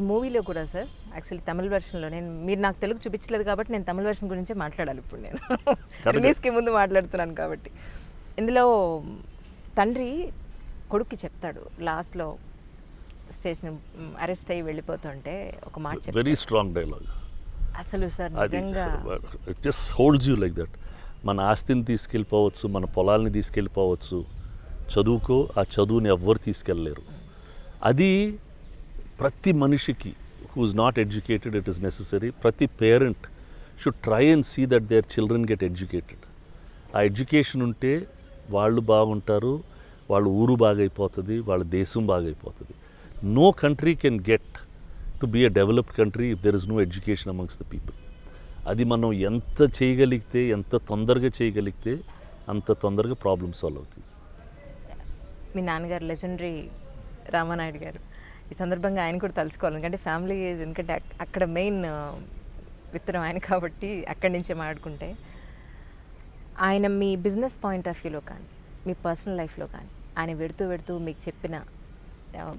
మూవీలో కూడా sir actually తమిళ వెర్షన్లో మీరు నాకు తెలుగు చూపించలేదు కాబట్టి నేను తమిళ వెర్షన్ గురించే మాట్లాడాలి ఇప్పుడు నేను రిలీజ్కి ముందు మాట్లాడుతున్నాను కాబట్టి. ఇందులో తండ్రి కొడుక్కి చెప్తాడు లాస్ట్లో స్టేషన్ అరెస్ట్ అయ్యి వెళ్ళిపోతుంటే ఒక మాట చెప్తాడు. వెరీ స్ట్రాంగ్ డైలాగ్ అసలు సార్ నిజంగా it just holds you like that. మన ఆస్తిని తీసుకెళ్ళిపోవచ్చు, మన పొలాల్ని తీసుకెళ్ళిపోవచ్చు, చదువుకో ఆ చదువుని ఎవ్వరు తీసుకెళ్ళలేరు. అది ప్రతి మనిషికి who is not educated it is necessary. ప్రతి parent should try and see that their children get educated. ఆ ఎడ్యుకేషన్ ఉంటే వాళ్ళు బాగుంటారు, వాళ్ళ ఊరు బాగైపోతుంది, వాళ్ళ దేశం బాగైపోతుంది. No country can get to be a developed country if there is no education amongst the people. అది మనం ఎంత చేయగలిగితే, ఎంత తొందరగా చేయగలిగితే అంత తొందరగా ప్రాబ్లమ్ సాల్వ్ అవుతుంది. మీ నాన్నగారు లెజెండరీ రామానాయుడు గారు, ఈ సందర్భంగా ఆయన కూడా తలుచుకోవాలి. ఎందుకంటే ఫ్యామిలీ, ఎందుకంటే అక్కడ మెయిన్ విత్తనం ఆయన కాబట్టి అక్కడి నుంచే మాట్లాడుకుంటే, ఆయన మీ బిజినెస్ పాయింట్ ఆఫ్ వ్యూలో కానీ మీ పర్సనల్ లైఫ్లో కానీ ఆయన వెడుతూ మీకు చెప్పిన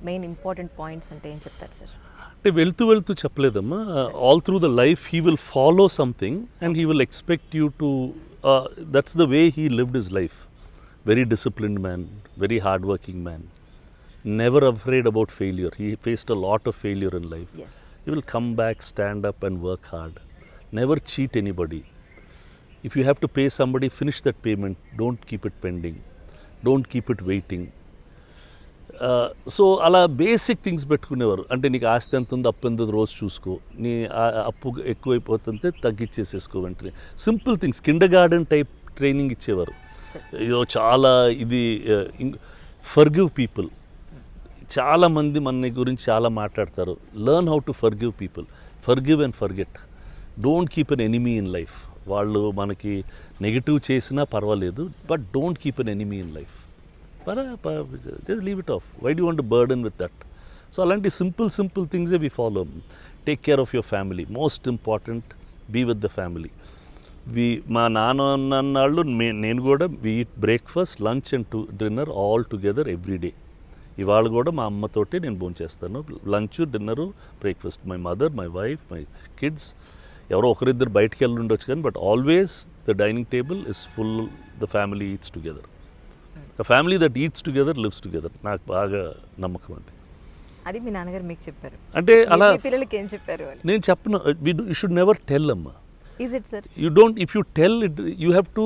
మెయిన్ ఇంపార్టెంట్ పాయింట్స్ అంటే ఏం చెప్తారు సార్? అంటే వెళ్తూ చెప్పలేదమ్మా. All through the life he will follow something and he will expect you to, that's the way he lived his life. Very disciplined man, very hard-working man, never afraid about failure. He faced a lot of failure in life. Yes. He will come back, stand up and work hard. Never cheat anybody. If you have to pay somebody, finish that payment. Don't keep it pending. Don't keep it waiting. So అలా basic things పెట్టుకునేవారు. అంటే నీకు ఆస్తి ఎంత ఉంది, అప్పు ఎంత రోజు చూసుకో, నీ అప్పు ఎక్కువైపోతుంటే తగ్గించేసేసుకో వెంటనే. Simple things, Kinder garden type training ఇచ్చేవారు. ఇదో చాలా ఇది ఫర్గివ్ పీపుల్. చాలామంది మన గురించి చాలా మాట్లాడతారు. Learn how to forgive people. Forgive and forget. Don't keep an enemy in life. వాళ్ళు మనకి నెగిటివ్ చేసినా పర్వాలేదు, but don't keep an enemy in life. Just leave it off. Why do want to burden with that? So అలాంటి simple థింగ్సే we follow. Take care of your family. Most important, be with the family. మా నాన్న అన్నాళ్ళు నేను కూడా we eat breakfast, lunch and dinner all together every day. ఇవాళ కూడా మా అమ్మతోటి నేను భోంచేస్తాను. Lunch, dinner, breakfast. My mother, my wife, my kids, ఎవరో ఒకరిద్దరు బయటికి వెళ్ళి ఉండొచ్చు కానీ, but always the dining table is full. The family eats together. The family that eats together lives together. నాకు బాగా నమ్మకం అది. అది మీ నాన్నగారు మీకు చెప్పారు. అంటే అలా పిల్లలకి ఏం చెప్పారు? నేను చెప్పను. యూ షుడ్ నెవర్ టెల్ అమ్మా. Is it, sir? You don't, if you tell it, you have to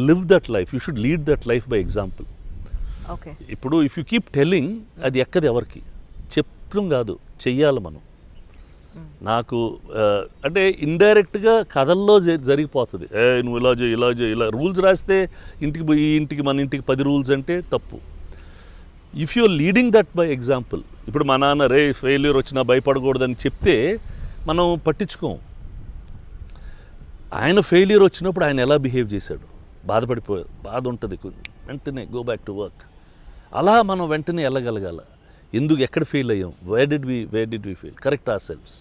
live that life. You should lead that life by example. Okay. ఇప్పుడు if you keep telling, అది ఎక్కది ఎవరికి? చెప్పడం కాదు, చెయ్యాలి మనం. నాకు అంటే ఇండైరెక్ట్గా కథల్లో జరిగిపోతుంది. నువ్వు ఇలా చేయి ఇలా రూల్స్ రాస్తే ఇంటికి మన ఇంటికి 10 రూల్స్ అంటే తప్పు. If you are leading that by example. ఇప్పుడు మా నాన్న ఫెయిల్యూర్ వచ్చినా భయపడకూడదని చెప్తే మనం పట్టించుకోం. ఆయన ఫెయిల్యూర్ వచ్చినప్పుడు ఆయన ఎలా బిహేవ్ చేశాడు, బాధపడిపోయాడు, బాధ ఉంటుంది, వెంటనే గో బ్యాక్ టు వర్క్. అలా మనం వెంటనే వెళ్ళగలగాల. ఎందుకు, ఎక్కడ ఫెయిల్ అయ్యాం, where did we fail, correct ourselves.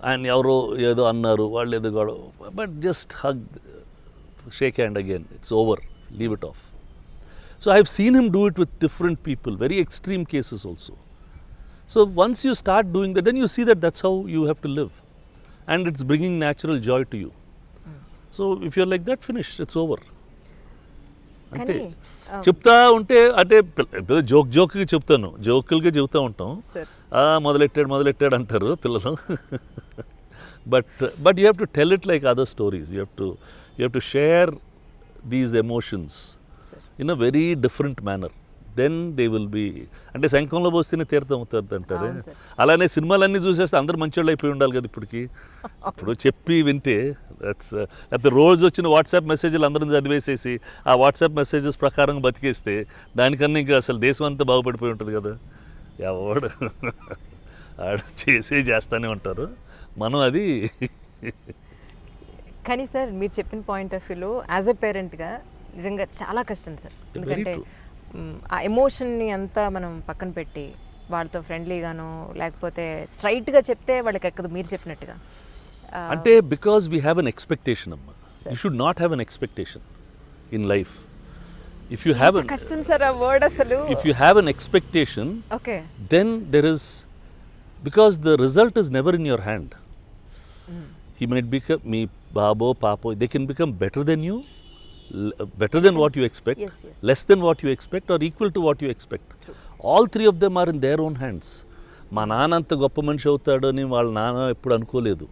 ఆయన ఎవరో ఏదో అన్నారు, వాళ్ళు ఏదో గొడవ, but just hug, shake hand again, it's over, leave it off. So I have seen him do it with different people, very extreme cases also. So once you start doing that, then you see that that's how you have to live. And it's bringing natural joy to you. So if you're like that, finish, it's over. అంటే చెప్తా ఉంటే అంటే జోక్గా చెప్తాను, జోకులుగా చెప్తూ ఉంటాం. మొదలెట్టాడు అంటారు పిల్లలు. But you have to tell it like other stories. You have to share these emotions in a very different manner. Then they will be, అంటే శంఖంలో పోస్తేనే తీర్థం అవుతుంది అంటారు. అలానే సినిమాలన్నీ చూసేస్తే అందరూ మంచోళ్ళు అయిపోయి ఉండాలి కదా ఇప్పటికి. ఇప్పుడు చెప్పి వింటే లేకపోతే రోజు వచ్చిన వాట్సాప్ మెసేజ్లు అందరం చదివేసేసి ఆ వాట్సాప్ మెసేజెస్ ప్రకారం బతికేస్తే దానికన్నా ఇంకా అసలు దేశం అంతా బాగుపడిపోయి ఉంటుంది కదా. ఎవడు ఆడ చేస్తూనే ఉంటారు, మనం అది. కానీ సార్ మీరు చెప్పిన పాయింట్ ఆఫ్ వ్యూలో యాజ్ ఎ పేరెంట్గా నిజంగా చాలా కష్టం సార్. ఎందుకంటే ఆ ఎమోషన్ని అంతా మనం పక్కన పెట్టి వాళ్ళతో ఫ్రెండ్లీగానో లేకపోతే స్ట్రైట్గా చెప్తే వాళ్ళకి ఎక్కదు మీరు చెప్పినట్టుగా. అంటే because we have an expectation అమ్మా. You should not have an expectation in life. If you have కష్టం సార్ ఆ వర్డ్ అసలు. If you have an expectation, okay, then there is because the result is never in your hand. He might become me, Babo, Papo, they can become better than you, better than what you expect, Yes, yes. less than what you expect, or equal to what you expect. All three of them are in their own hands. మా నాన్న అంత గొప్ప మనిషి అవుతాడని వాళ్ళ నాన్న ఎప్పుడు అనుకోలేదు.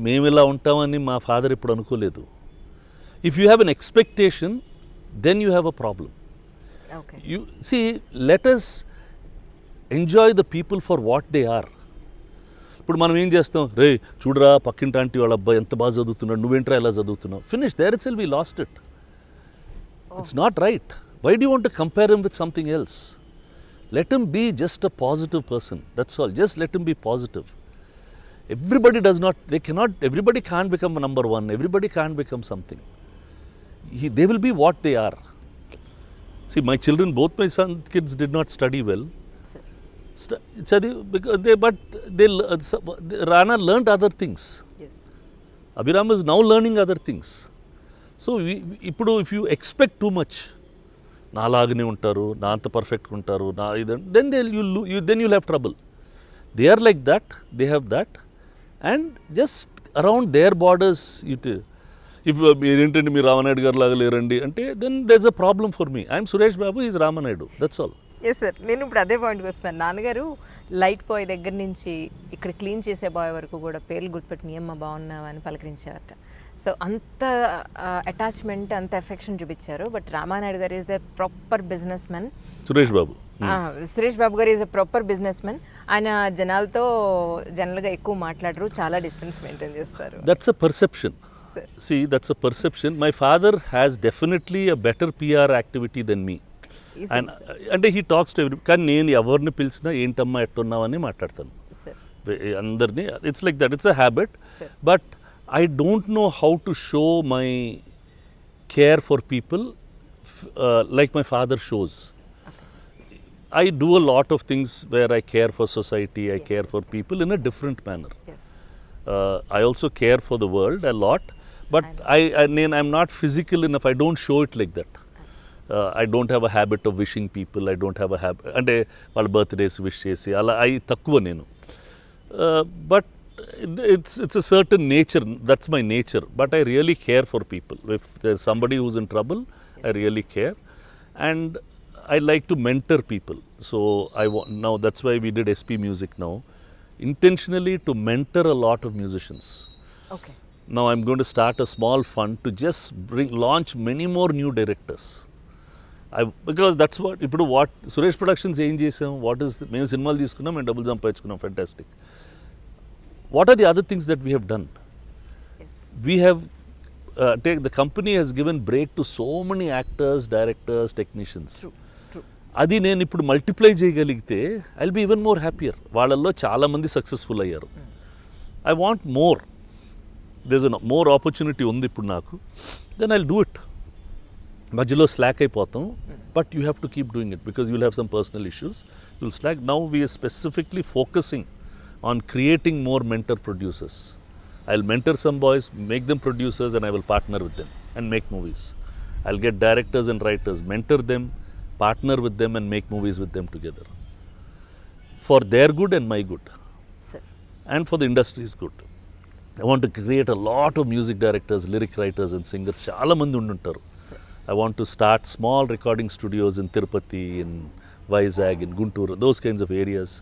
మేము ఇలా ఉంటామని మా ఫాదర్ ఎప్పుడు అనుకోలేదు. If you have an expectation, then you have a problem. Okay. You see, let us enjoy the people for what they are. ఇప్పుడు మనం ఏం చేస్తాం, రే చూడరా పక్కింటి ఆంటీ వాళ్ళ అబ్బాయి ఎంత బాగా చదువుతున్నాడు, నువ్వేంట్రా ఎలా చదువుతున్నావు, finish there itself we lost it. It's not right. Why do want to compare him with something else? Let him be just a positive person, that's all. Just let him be positive. Everybody does not, they cannot, everybody can't become number one, everybody can't become something. They will be what they are. See, my children, both my kids did not study well. Study because Rana learned other things. Yes. Abhiram is now learning other things. So, if you expect too much, నా లాగానే ఉంటారు, నా అంత పర్ఫెక్ట్గా ఉంటారు, నా ఇది, then you'll have trouble. They are like that, they have that, and just around their borders, if మీరేంటండి మీరు రామనాయుడు గారు లాగా లేరండి అంటే, then there's a problem for me. I'm Suresh Babu, he's Ramanaidu, that's all. Yes sir, నేను ఇప్పుడు అదే పాయింట్కి వస్తున్నాను. నాన్నగారు లైట్ బాయ్ దగ్గర నుంచి ఇక్కడ క్లీన్ చేసే బాయ్ వరకు కూడా పేర్లు గుర్తుపెట్టి నీ అమ్మ బాగున్నావా అని పలకరించారట. సో అంత అటాచ్మెంట్, అంత ఎఫెక్షన్ చూపించారు. But Ramanaidu garu is a proper business man. Suresh Babu garu is a proper business man. ఆయన జనాలతో జనరల్గా ఎక్కువ మాట్లాడరు, చాలా డిస్టెన్స్ మెయింటైన్ చేస్తారు. That's a perception. See, that's a perception. My father has definitely a better PR activity than me. And అంటే he talks to everybody. కానీ నేను ఎవరిని పిలిచినా ఏంటమ్మా ఎట్టున్నావు అని మాట్లాడతాను అందరినీ. It's like that, it's a habit. But I don't know how to show my care for people like my father shows. Okay. I do a lot of things where I care for society, I care for people in a different manner. Yes. I also care for the world a lot, but I'm not physical enough. I don't show it like that. I don't have a habit of wishing people. I don't have a habit. అంటే వాళ్ళ birthdays wish చేసి అలా తక్కువ నేను. But it's a certain nature, that's my nature, but I really care for people. If there's somebody who's in trouble, I really care, and I like to mentor people. So now that's why we did SP Music now, intentionally to mentor a lot of musicians. Okay. Now I'm going to start a small fund to just launch many more new directors. Because that's what ఇప్పుడు Suresh productions ఏం చేసాం, మేము సినిమాలు తీసుకున్నాం, మేము డబ్బులు సంపాదించుకున్నాం, fantastic. What are the other things that we have done? Yes. We have the company has given break to so many actors, directors, technicians. True. అది నేను ఇప్పుడు మల్టిప్లై చేయగలిగితే I will be even more happier. వాళ్ళల్లో చాలామంది successful అయ్యారు. I want more. There is more opportunity ఉంది ఇప్పుడు నాకు. Then I will do it. మధ్యలో స్లాక్ అయిపోతాం, but you have to keep doing it because you will have some personal issues. You will slack. Now we're specifically focusing on creating more mentor producers. I'll mentor some boys, make them producers, and I will partner with them and make movies. I'll get directors and writers, mentor them, partner with them, and make movies with them together. For their good and my good. Sir. And for the industry's good. I want to create a lot of music directors, lyric writers and singers. Chaala mandi unduntaru. I want to start small recording studios in Tirupati, in Vizag, in Guntur, those kinds of areas.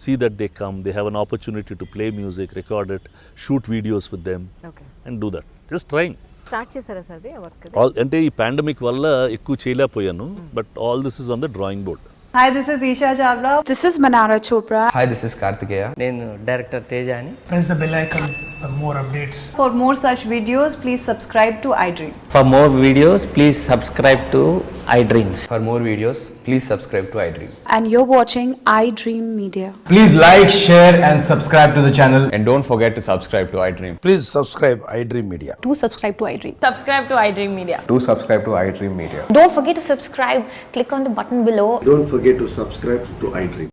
See that they come, they have an opportunity to play music, record it, shoot videos with them, Okay. and do that. Just trying. Start చేశారా sir అది work? అంటే ఈ pandemic వల్ల ఎక్కువ చేయలేకపోయాను, but all this is on the drawing board. Hi, this is Isha Chavla. This is Manara Chopra. Hi, this is Kartikeya. నేను director Teja అని. Press the bell icon for more updates. For more such videos, please subscribe to iDream. For more videos, please subscribe to iDreams. For more videos, please subscribe to iDream. And you're watching iDream Media. Please like, share and subscribe to the channel. And don't forget to subscribe to iDream. Please subscribe iDream Media. Do subscribe to iDream. Subscribe to iDream Media. Do subscribe to iDream Media. Don't forget to subscribe. Click on the button below. Don't forget to subscribe to iDream.